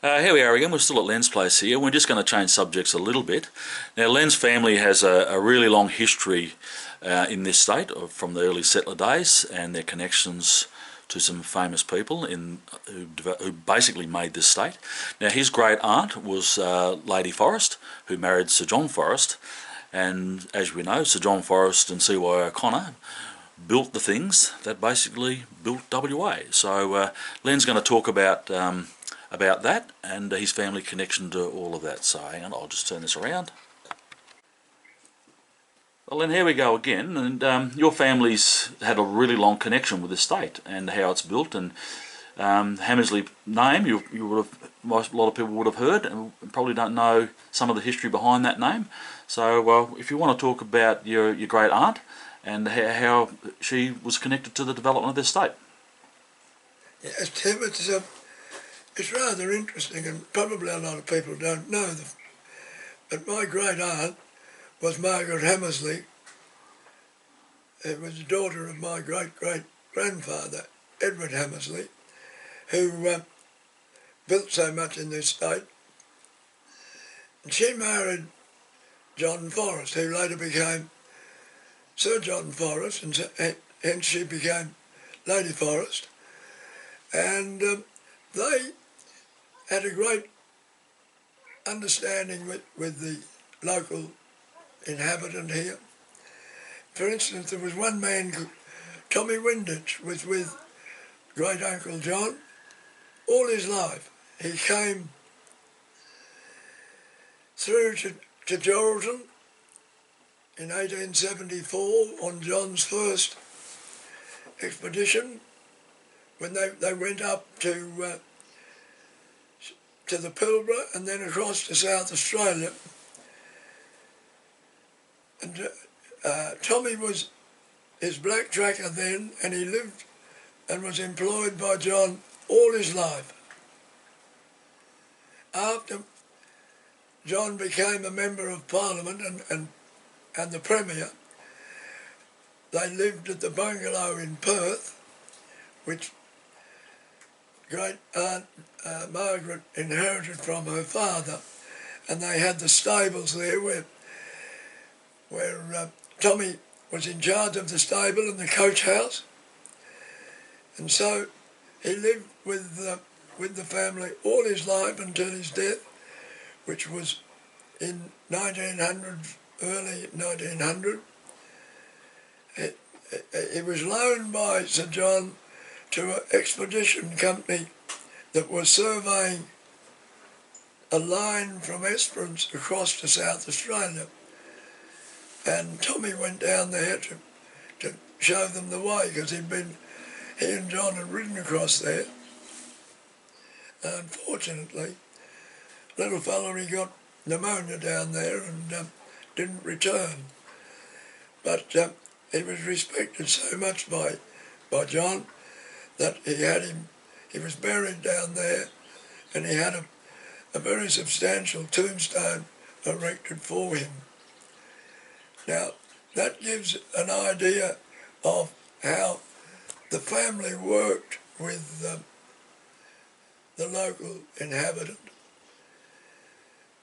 Here we are again. We're still at Len's place here. We're just going to change subjects a little bit. Now, Len's family has a really long history in this state from the early settler days and their connections to some famous people who basically made this state. Now, his great aunt was Lady Forrest, who married Sir John Forrest, and as we know, Sir John Forrest and C.Y. O'Connor built the things that basically built WA. So Len's going to talk about that and his family connection to all of that. So hang on, I'll just turn this around. Well, then here we go again, and your family's had a really long connection with the state and how it's built, and Hamersley name you would have, a lot of people would have heard and probably don't know some of the history behind that name. So if you want to talk about your great aunt and how she was connected to the development of this state. Yes, Tim, it's rather interesting, and probably a lot of people don't know but my great aunt was Margaret Hamersley. It was the daughter of my great-great-grandfather, Edward Hamersley, who built so much in this state. And she married John Forrest, who later became Sir John Forrest, and hence she became Lady Forrest. And they had a great understanding with the local inhabitant here. For instance, there was one man, Tommy Windich, was with great uncle John all his life. He came through to Geraldton in 1874 on John's first expedition, when they went up to the Pilbara and then across to South Australia. And Tommy was his black tracker then, and he lived and was employed by John all his life. After John became a member of Parliament and the Premier, they lived at the bungalow in Perth, which great aunt Margaret inherited from her father, and they had the stables there where Tommy was in charge of the stable and the coach house, and so he lived with the family all his life until his death, which was in 1900, early 1900. It was loaned by Sir John to an expedition company that was surveying a line from Esperance across to South Australia. And Tommy went down there to show them the way, because he and John had ridden across there. Unfortunately, little fella, he got pneumonia down there and didn't return. But he was respected so much by John that he was buried down there, and he had a very substantial tombstone erected for him. Now, that gives an idea of how the family worked with the local inhabitant.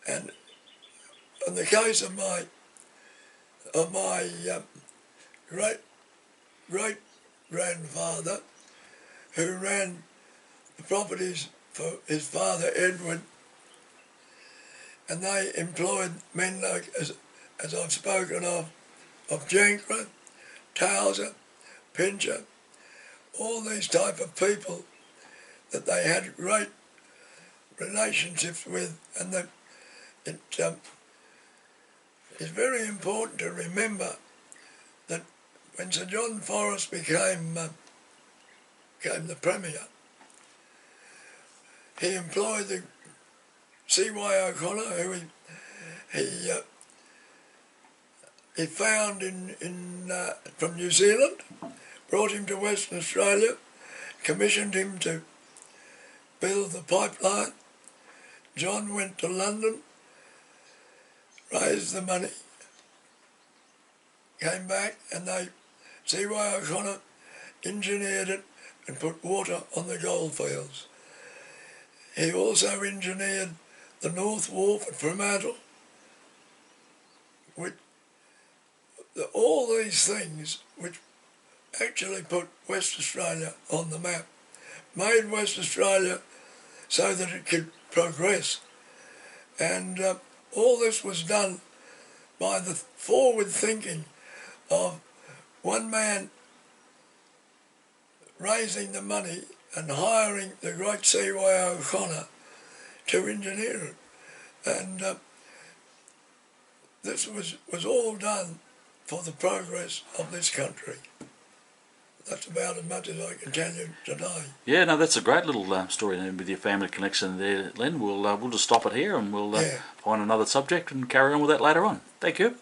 And in the case of my great-great-grandfather, who ran the properties for his father Edward, and they employed men like, as I've spoken of Jankra, Towser, Pincher, all these type of people that they had great relationships with, and that it is very important to remember that when Sir John Forrest became the Premier, he employed the C.Y. O'Connor, who he found from New Zealand, brought him to Western Australia, commissioned him to build the pipeline. John went to London, raised the money, came back, and C.Y. O'Connor engineered it and put water on the goldfields. He also engineered the North Wharf at Fremantle. All these things which actually put West Australia on the map, made West Australia so that it could progress. And all this was done by the forward thinking of one man raising the money and hiring the great C.Y. O'Connor to engineer it. And this was all done for the progress of this country. That's about as much as I can tell you today. Yeah, no, that's a great little story with your family connection there, Len. We'll just stop it here and we'll find another subject and carry on with that later on. Thank you.